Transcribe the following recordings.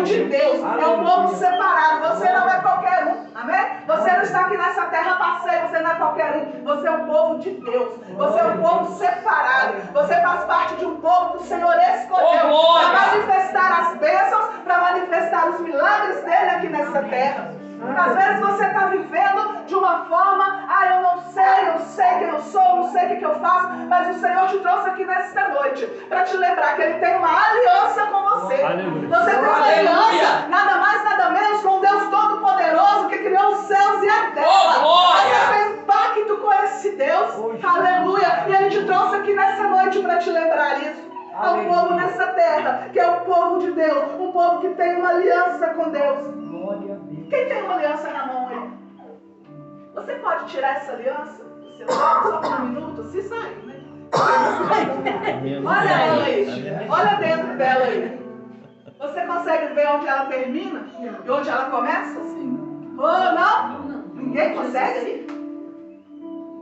de Deus, é um povo separado. Você não é qualquer um, amém? Você não está aqui nessa terra a passeio, você não é qualquer um. Você é um povo de Deus, você é um povo separado. Você faz parte de um povo que o Senhor escolheu para manifestar as bênçãos, para manifestar os milagres dele aqui nessa terra. Às vezes você está vivendo de uma forma, eu não sei, eu sei quem eu sou, não sei o que eu faço, mas o Senhor te trouxe aqui nesta noite para te lembrar que Ele tem uma aliança com você. Aleluia. Você tem uma aliança, nada mais, nada menos, com Deus Todo-Poderoso que criou os céus e a terra. Você tem pacto com esse Deus, aleluia, e Ele te trouxe aqui nessa noite para te lembrar isso. Há um povo nessa terra que é o povo de Deus, um povo que tem uma aliança com Deus. Quem tem uma aliança na mão aí? Você pode tirar essa aliança do seu dedo só por um minuto? Se sair, né? Olha ela aí. Olha dentro dela aí. Você consegue ver onde ela termina e onde ela começa? Oh, não? Ninguém consegue aí?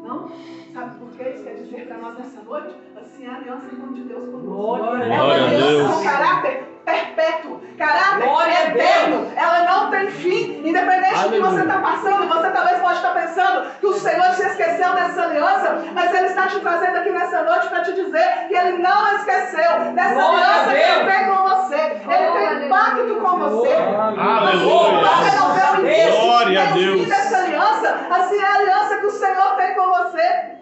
Não? Sabe por que isso quer dizer para nós nessa noite? Assim, a aliança de Deus conosco. É uma aliança com caráter perpétuo, caráter eterno. Ela não tem fim, independente do que você está passando. Você talvez pode estar pensando que o Senhor se esqueceu dessa aliança, mas Ele está te trazendo aqui nessa noite para te dizer que Ele não esqueceu dessa aliança que Ele tem com você. Ele tem pacto com você. Glória a Deus. Fim dessa aliança, assim é a aliança que o Senhor tem com você.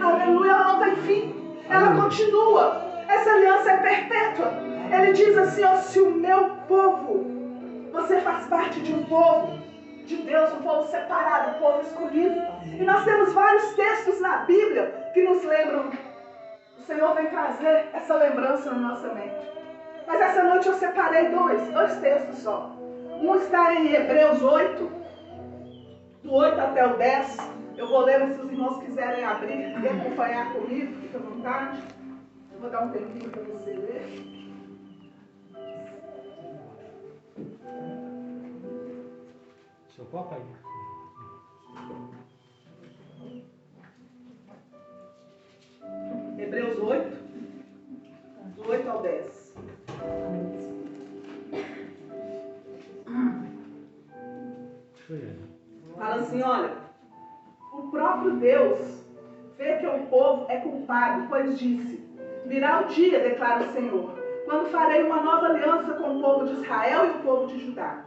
Aleluia, ela não tem fim, ela continua. Essa aliança é perpétua. Ele diz assim, se o meu povo, você faz parte de um povo de Deus, um povo separado, um povo escolhido. E nós temos vários textos na Bíblia que nos lembram. O Senhor vem trazer essa lembrança na nossa mente. Mas essa noite eu separei dois textos só. Um está em Hebreus 8, do 8 até o 10. Eu vou ler, mas se os irmãos quiserem abrir e acompanhar comigo, fica à vontade. Eu vou dar um tempinho para você ler. Seu copo aí. Hebreus 8, do 8 ao 10. Fala assim, olha, o próprio Deus vê que o povo é culpado, pois disse, virá o dia, declara o Senhor, quando farei uma nova aliança com o povo de Israel e o povo de Judá.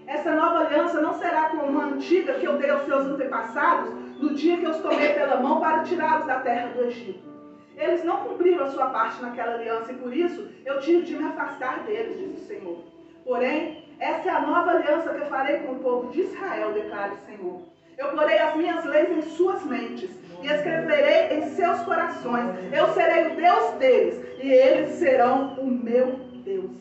Essa nova aliança não será como a antiga que eu dei aos seus antepassados no dia que eu os tomei pela mão para tirá-los da terra do Egito. Eles não cumpriram a sua parte naquela aliança e por isso eu tive de me afastar deles, diz o Senhor. Porém, essa é a nova aliança que eu farei com o povo de Israel, declara o Senhor. Eu porei as minhas leis em suas mentes e escreverei em seus corações. Eu serei o Deus deles e eles serão o meu Deus.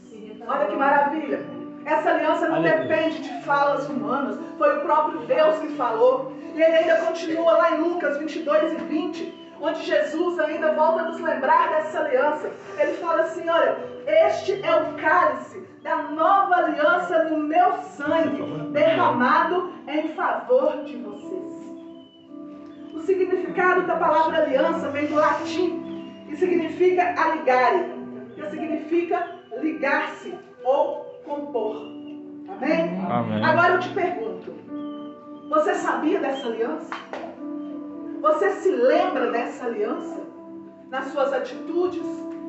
Olha que maravilha. Essa aliança não depende de falas humanas. Foi o próprio Deus que falou. E ele ainda continua lá em Lucas 22 e 20, onde Jesus ainda volta a nos lembrar dessa aliança. Ele fala assim, olha, este é o cálice da nova aliança no meu sangue, derramado em favor de vocês. O significado da palavra aliança vem do latim e significa aligare, que significa ligar-se ou compor. Amém? Amém. Agora eu te pergunto, você sabia dessa aliança? Você se lembra dessa aliança? Nas suas atitudes,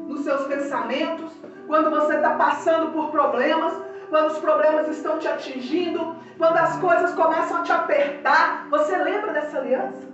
nos seus pensamentos, quando você está passando por problemas, quando os problemas estão te atingindo, quando as coisas começam a te apertar, você lembra dessa aliança?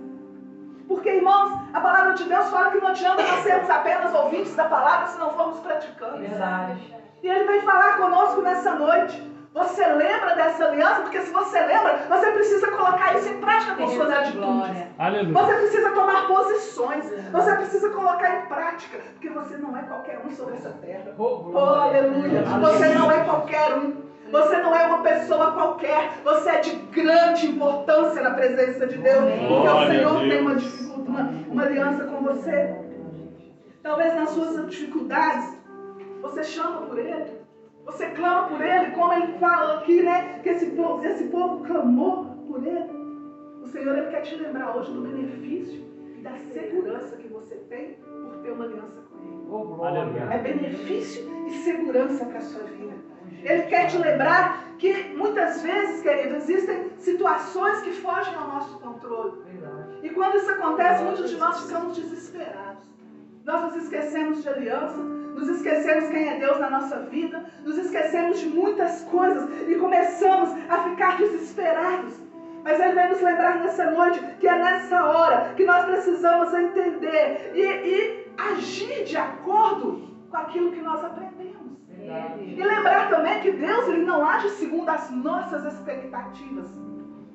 Porque, irmãos, a palavra de Deus fala que não adianta nós sermos apenas ouvintes da palavra se não formos praticantes. Verdade. E Ele vem falar conosco nessa noite. Você lembra dessa aliança? Porque se você lembra, você precisa colocar isso em prática com suas atitudes. Aleluia. Você precisa tomar posições. Você precisa colocar em prática. Porque você não é qualquer um sobre essa terra. Oh, aleluia. Você não é qualquer um. Você não é uma pessoa qualquer. Você é de grande importância na presença de Deus. Porque o Senhor tem uma aliança com você. Talvez nas suas dificuldades, você chama por Ele. Você clama por Ele, como Ele fala aqui, né? Que esse povo clamou por Ele. O Senhor, Ele quer te lembrar hoje do benefício e da segurança que você tem por ter uma aliança com Ele. Aleluia. É benefício e segurança para a sua vida. Ele quer te lembrar que muitas vezes, querido, existem situações que fogem ao nosso controle. E quando isso acontece, muitos de nós ficamos desesperados. Nós nos esquecemos de aliança, nos esquecemos quem é Deus na nossa vida, nos esquecemos de muitas coisas e começamos a ficar desesperados. Mas Ele vem nos lembrar nessa noite que é nessa hora que nós precisamos entender e agir de acordo com aquilo que nós aprendemos. E lembrar também que Deus ele não age segundo as nossas expectativas.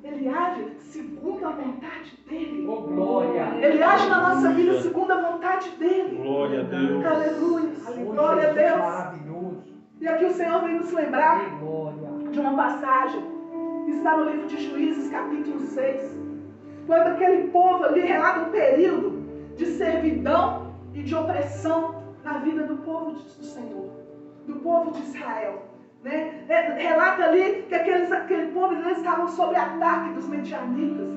Ele age segundo a vontade dEle. Oh, glória. Ele age na nossa vida segundo a vontade dEle. Glória a Deus. Aleluia. Glória a Deus. E aqui o Senhor vem nos lembrar de uma passagem que está no livro de Juízes, capítulo 6. Quando aquele povo ali relata um período de servidão e de opressão na vida do povo do Senhor, do povo de Israel. Né? Relata ali que aquele povo eles estavam sob ataque dos medianitas,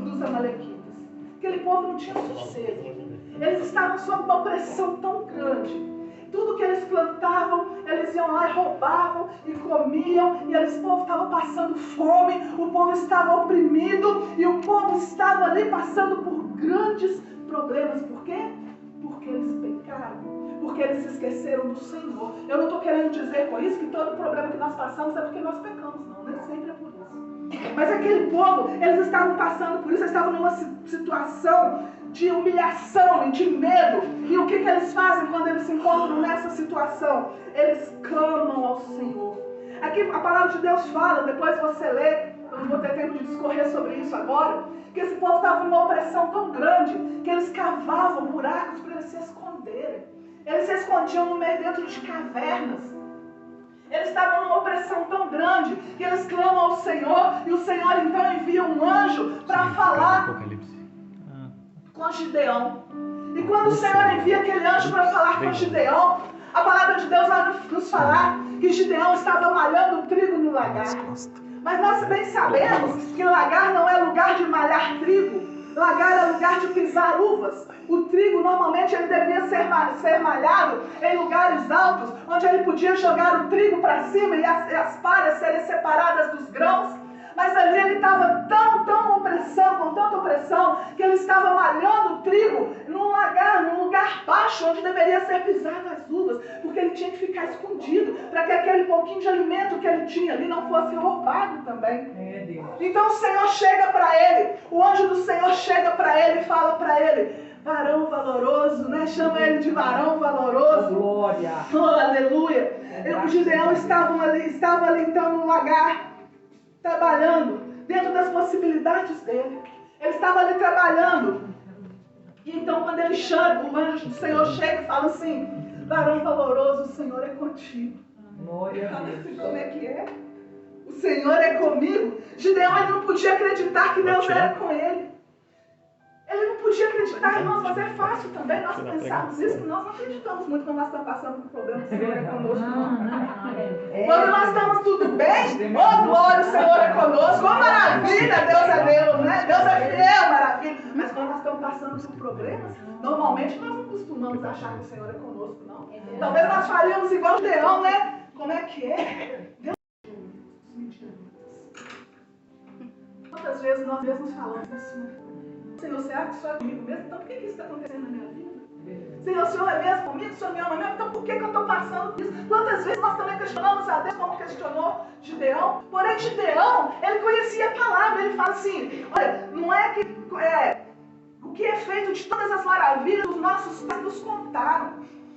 dos amalequitas. Aquele povo não tinha sossego. Eles estavam sob uma opressão tão grande. Tudo que eles plantavam, eles iam lá e roubavam e comiam. E o povo estava passando fome, o povo estava oprimido e o povo estava ali passando por grandes problemas. Por quê? Porque eles pecaram. Porque eles se esqueceram do Senhor. Eu não estou querendo dizer com isso que todo problema que nós passamos é porque nós pecamos, não. Nem sempre é por isso. Mas aquele povo, eles estavam passando por isso, eles estavam numa situação de humilhação e de medo. E o que eles fazem quando eles se encontram nessa situação? Eles clamam ao Senhor. Aqui a palavra de Deus fala, depois você lê, eu não vou ter tempo de discorrer sobre isso agora, que esse povo estava numa opressão tão grande que eles cavavam buracos para eles se esconderem. Eles se escondiam no meio dentro de cavernas. Eles estavam numa opressão tão grande que eles clamam ao Senhor e o Senhor então envia um anjo para falar com Gideão. E quando o Senhor envia aquele anjo para falar com Gideão, a palavra de Deus vai nos falar que Gideão estava malhando trigo no lagar. Mas nós bem sabemos que lagar não é lugar de malhar trigo. Lagar é lugar de pisar uvas. O trigo normalmente ele devia ser malhado em lugares altos, onde ele podia jogar o trigo para cima e as palhas serem separadas dos grãos. Mas ali ele estava tão opressão, com tanta opressão, que ele estava malhando o trigo num lugar baixo, onde deveria ser pisado as uvas, porque ele tinha que ficar escondido, para que aquele pouquinho de alimento que ele tinha ali não fosse roubado também. Então o Senhor chega para ele, o anjo do Senhor chega para ele e fala para ele: varão valoroso, né? Chama ele de varão valoroso. Glória. Oh, aleluia. O Gideão estava ali então no lagar, trabalhando dentro das possibilidades dele. Ele estava ali trabalhando. E então quando ele chama, o anjo do Senhor chega e fala assim: varão valoroso, o Senhor é contigo. Glória a Deus. Assim, como é que é? O Senhor é comigo. Gideão ele não podia acreditar que Deus era com ele. Ele não podia acreditar, irmãos, mas é fácil também nós pensarmos isso, que nós não acreditamos muito quando nós estamos passando por problemas, o Senhor é conosco. Quando nós estamos tudo bem, oh glória, o Senhor é conosco, oh maravilha, Deus é Deus, né? Deus é fiel, maravilha. Mas quando nós estamos passando por problemas, normalmente nós não costumamos achar que o Senhor é conosco, não. Talvez nós faríamos igual o Gideão, né? Como é que é? Deus quantas vezes nós mesmos falamos isso, né? Senhor, será que o Senhor é comigo mesmo? Então por que isso está acontecendo na minha vida? Senhor, o Senhor é mesmo comigo? O Senhor me ama mesmo? Então por que eu estou passando por isso? Quantas vezes nós também questionamos a Deus como questionou Gideão? Porém, Gideão, ele conhecia a palavra. Ele fala assim: olha, não é que o que é feito de todas as maravilhas os nossos pais nos contaram.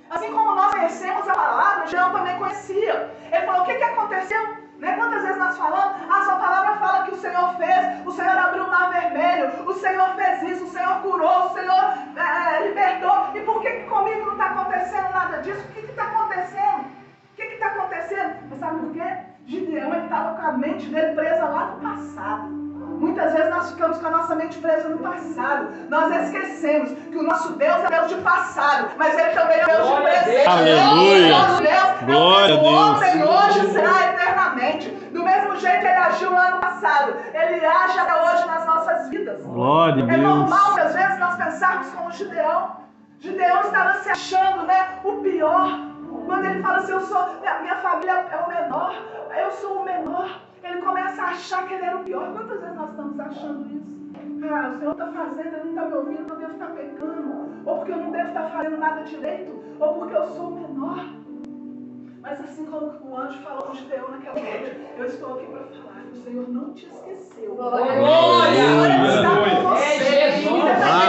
Assim como nós conhecemos a palavra, Gideão também conhecia. Ele falou: o que aconteceu? Né? Quantas vezes nós falamos, a sua palavra fala que o Senhor fez, o Senhor abriu o mar vermelho, o Senhor fez isso, o Senhor curou, o Senhor libertou. E por que comigo não está acontecendo nada disso? O que está acontecendo? O que está acontecendo? Mas sabe por quê? Gideão estava com a mente dele presa lá no passado. Muitas vezes nós ficamos com a nossa mente presa no passado. Nós esquecemos que o nosso Deus é Deus de passado, mas Ele também é Deus de presente. Aleluia! Nosso Deus Glória a Deus! Ontem, hoje, será eternamente. Do mesmo jeito que Ele agiu lá no passado, Ele age até hoje nas nossas vidas. Glória a Deus! É normal que às vezes nós pensarmos como Gideão. Gideão estava se achando, né, o pior Quando ele fala assim, minha família é o menor, eu sou o menor, ele começa a achar que ele era o pior. Quantas vezes nós estamos achando isso? Ah, o Senhor está fazendo, ele não está me ouvindo, eu devo estar pecando, ou porque eu não devo estar fazendo nada direito, ou porque eu sou o menor. Mas assim como o anjo falou com Gideão naquela noite, eu estou aqui para falar que o Senhor não te esqueceu. Glória!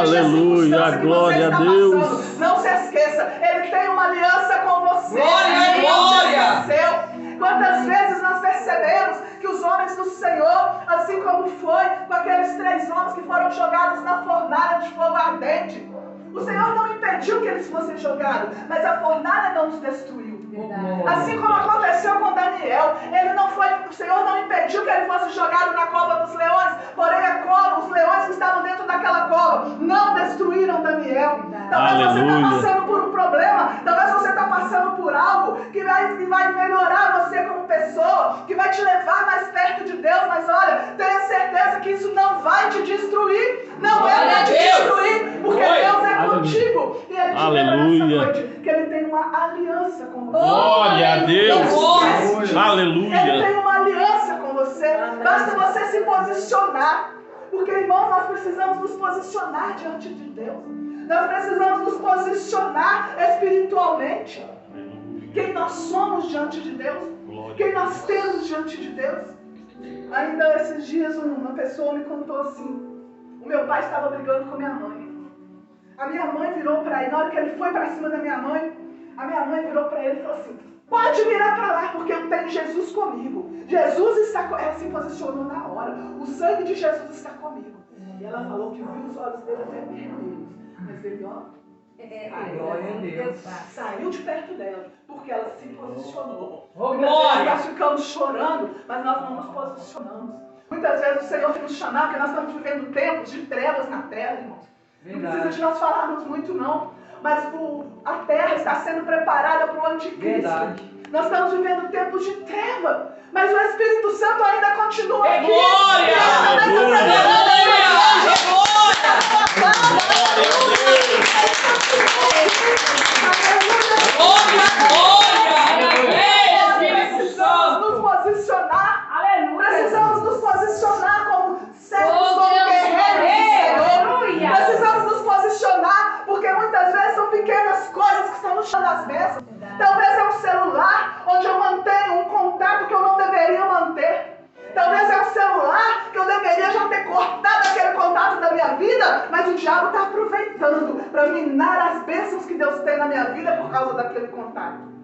Aleluia, glória a Deus. Não se esqueça, Ele tem uma aliança com você. Glória, glória! Quantas vezes nós percebemos que os homens do Senhor, assim como foi com aqueles 3 homens que foram jogados na fornalha de fogo ardente, o Senhor não impediu que eles fossem jogados, mas a fornalha não os destruiu. Assim como aconteceu com Daniel, o Senhor não impediu que ele fosse jogado na cova dos leões, porém os leões que estavam dentro daquela cova não destruíram Daniel. Talvez você está passando por um problema, talvez você está passando por algo que vai melhorar você como pessoa, que vai te levar mais perto de Deus, mas olha, tenha certeza que isso não vai te destruir, não é para te destruir, porque Deus é contigo, e Ele te lembra nessa noite que Ele tem uma aliança com você. Glória a Deus! Aleluia! Ele tem uma aliança com você. Basta você se posicionar. Porque, irmãos, nós precisamos nos posicionar diante de Deus. Nós precisamos nos posicionar espiritualmente. Quem nós somos diante de Deus. Quem nós temos diante de Deus. Ainda esses dias uma pessoa me contou assim. O meu pai estava brigando com a minha mãe. A minha mãe virou para ele. Na hora que ele foi para cima da minha mãe, a minha mãe virou para ele e falou assim: pode virar para lá, porque eu tenho Jesus comigo. Jesus está comigo. Ela se posicionou na hora. O sangue de Jesus está comigo. E ela falou que viu os olhos dele até vermelhos. Mas ele, Glória a Deus. Saiu de perto dela, porque ela se posicionou. Oh, Muitas vezes glória! nós ficamos chorando, mas nós não nos posicionamos. Muitas vezes o Senhor tem nos chamado, porque nós estamos vivendo tempos de trevas na terra, irmãos. Não precisa de nós falarmos muito, não. Mas a terra está sendo preparada para o anticristo. Verdade. Nós estamos vivendo tempos de treva, mas o Espírito Santo ainda continua aqui. Glória! Precisamos nos posicionar. Precisamos nos posicionar como servos, como guerreiros do Senhor. Precisamos nos posicionar, porque muitas vezes são pequenas coisas que estão no chão das bênçãos. Talvez é um celular onde eu mantenho um contato que eu não deveria manter. Talvez é um celular que eu deveria já ter cortado aquele contato da minha vida, mas o diabo está aproveitando para minar as bênçãos que Deus tem na minha vida por causa daquele contato.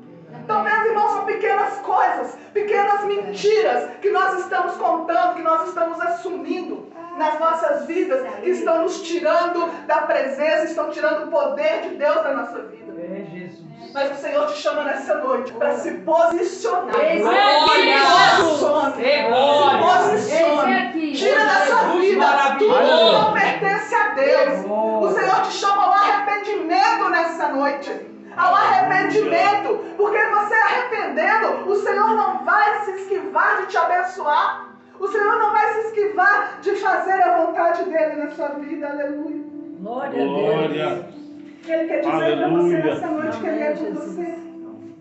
Talvez, irmãos, são pequenas coisas, pequenas mentiras que nós estamos contando, que nós estamos assumindo nas nossas vidas, que estão nos tirando da presença, estão tirando o poder de Deus da nossa vida. Mas o Senhor te chama nessa noite para se posicionar. Se posicione. Tira da sua vida tudo que não pertence a Deus. O Senhor te chama ao arrependimento nessa noite. Ao arrependimento. Porque você arrependendo, o Senhor não vai se esquivar de te abençoar. O Senhor não vai se esquivar de fazer a vontade dele na sua vida. Aleluia. Glória a Deus. Ele quer dizer para você nessa noite que Ele é com você.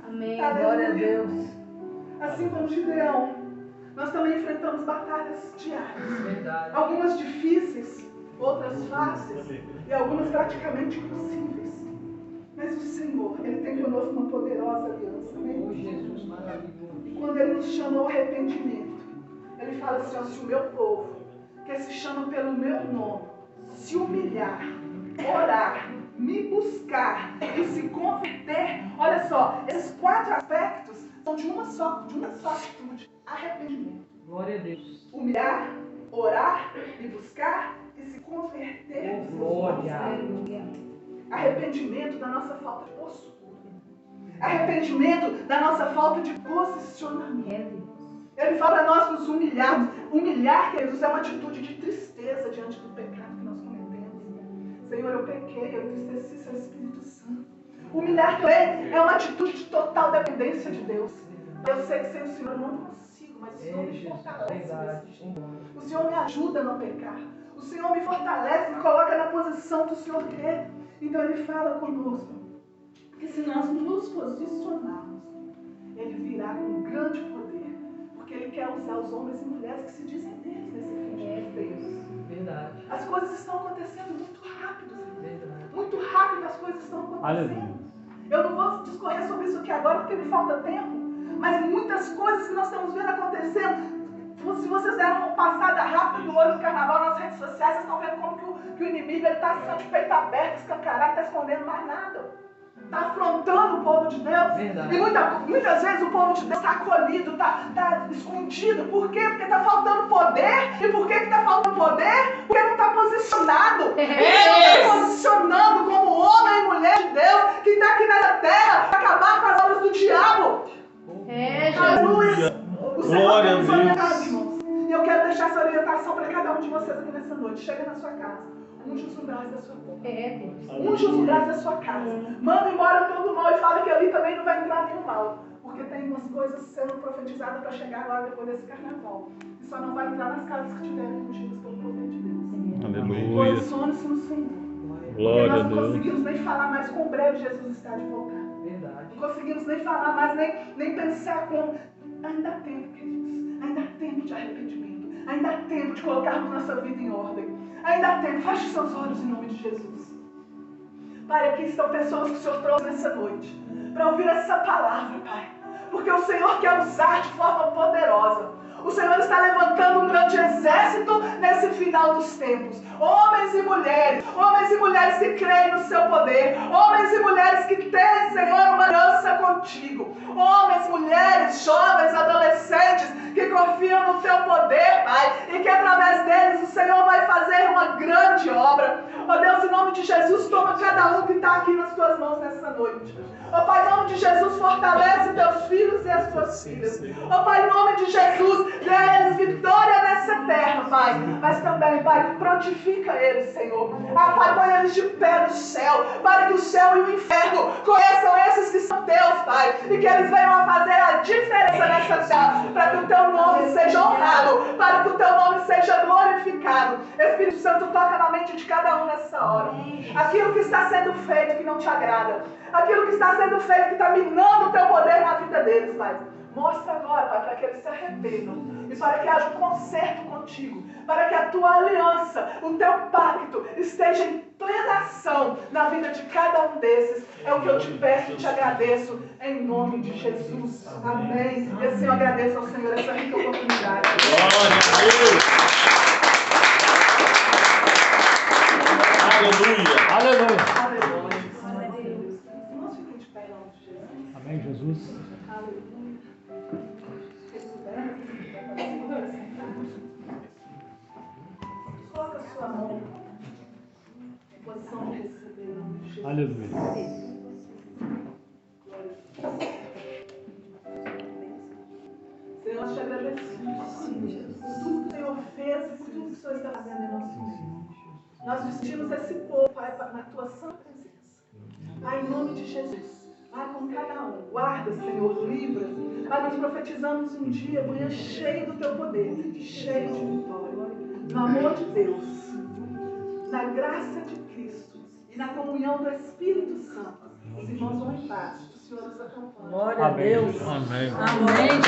Amém. Aleluia. Glória a Deus. Assim como Gideão, nós também enfrentamos batalhas diárias. Verdade. Algumas difíceis, outras fáceis e algumas praticamente impossíveis. Mas o Senhor, Ele tem conosco uma poderosa aliança. Amém? Oh, Jesus maravilhoso. Quando Ele nos chama ao arrependimento, Ele fala assim: ó, se o meu povo, que se chama pelo meu nome, se humilhar, orar, me buscar e se converter. Olha só, esses 4 aspectos são de uma só atitude: arrependimento. Glória a Deus. Humilhar, orar, me buscar e se converter. Oh, glória. Arrependimento da nossa falta de postura. Arrependimento da nossa falta de posicionamento. Ele fala para nós nos humilharmos. Humilhar, queridos, é uma atitude de tristeza diante do pecado que nós cometemos. Senhor, eu pequei, eu entristeci seu Espírito Santo. Humilhar também é uma atitude de total dependência de Deus. Eu sei que sem o Senhor eu não consigo, mas o Senhor me fortalece. O Senhor me ajuda a não pecar. O Senhor me fortalece, me coloca na posição que o Senhor quer. Então Ele fala conosco. Que se nós nos posicionarmos, Ele virá com grande poder. Porque Ele quer usar os homens e mulheres que se dizem deles nesse fim de tempos. Verdade. As coisas estão acontecendo muito rápido, Senhor. Verdade. Muito rápido as coisas estão acontecendo. Aleluia. Eu não vou discorrer sobre isso aqui agora porque me falta tempo. Mas muitas coisas que nós estamos vendo acontecendo. Se vocês deram uma passada rápida no olho do carnaval nas redes sociais, vocês estão vendo como que o inimigo está assim, de peito aberto, escancarado, está escondendo mais nada. Está afrontando o povo de Deus. Verdade. E muitas vezes o povo de Deus está acolhido, está escondido. Por quê? Porque está faltando poder. E por que está faltando poder? Porque não está posicionado. Não está posicionando como homem e mulher de Deus que está aqui nessa terra para acabar com as obras do diabo. Aleluia. O Senhor Glória tem nos a Deus. orientado, irmãos. E eu quero deixar essa orientação para cada um de vocês aqui nessa noite. Chega na sua casa. Unge os umbrais da sua porta. Unge os umbrais da sua casa. Manda embora todo o mal e fala que ali também não vai entrar nenhum mal. Porque tem umas coisas sendo profetizadas para chegar agora depois desse carnaval. E só não vai entrar nas casas que tiverem ungidas pelo poder de Deus. Aleluia. Posicione-se no Senhor. Porque Glória a nós não Deus. conseguimos nem falar mais com breve Jesus está de voltar. Verdade. Não conseguimos nem falar mais, nem pensar como. Ainda há tempo, queridos. Ainda há tempo de arrependimento. Ainda há tempo de colocarmos nossa vida em ordem. Ainda há tempo. Feche seus olhos em nome de Jesus. Pai, aqui estão pessoas que o Senhor trouxe nessa noite para ouvir essa palavra, Pai. Porque o Senhor quer usar de forma poderosa. O Senhor está levantando um grande exército nesse final dos tempos. Homens e mulheres que creem no seu poder. Homens e mulheres que têm, Senhor, uma aliança contigo. Homens, mulheres, jovens, adolescentes que confiam no teu poder, Pai. E que através deles o Senhor vai fazer uma grande obra. Ó Deus, em nome de Jesus, toma cada um que está aqui nas tuas mãos nessa noite. Ó Pai, em nome de Jesus, fortalece teus filhos e as tuas filhas. Ó Pai, em nome de Jesus, dê a eles vitória nessa terra, Pai. Mas também, Pai, prontifica eles, Senhor. Ah, Pai, põe eles de pé no céu, para que o céu e o inferno conheçam esses que são teus, Pai. E que eles venham a fazer a diferença nessa terra, para que o teu nome seja honrado, para que o teu nome seja glorificado. Espírito Santo, toca na mente de cada um nessa hora. Aquilo que está sendo feito que não te agrada, aquilo que está sendo feito que está minando o teu poder na vida deles, Pai. Mostra agora, Pai, para que eles se arrependam e para que haja um conserto contigo, para que a tua aliança, o teu pacto esteja em plena ação na vida de cada um desses. É o que eu te peço e te agradeço em nome de Jesus. Amém. E assim eu agradeço ao Senhor essa rica oportunidade. Glória a Deus. Aleluia. Aleluia. Aleluia. Irmãos, fiquem de pé em nome de Jesus. Amém, Jesus. Aleluia. Coloca a sua mão em posição de receber em nome de Jesus. Aleluia. Senhor, nós te agradecemos por tudo que o Senhor fez e por tudo que o Senhor está fazendo em nosso meio. Nós vestimos esse povo, Pai, na tua santa presença. Pai, em nome de Jesus. Pai, com cada um. Guarda, Senhor, livra. Pai, nós profetizamos um dia, amanhã, cheio do teu poder, cheio de vitória. No amor de Deus, na graça de Cristo e na comunhão do Espírito Santo. Os irmãos vão em paz. O Senhor nos acompanha. Glória a Deus. Amém. Amém.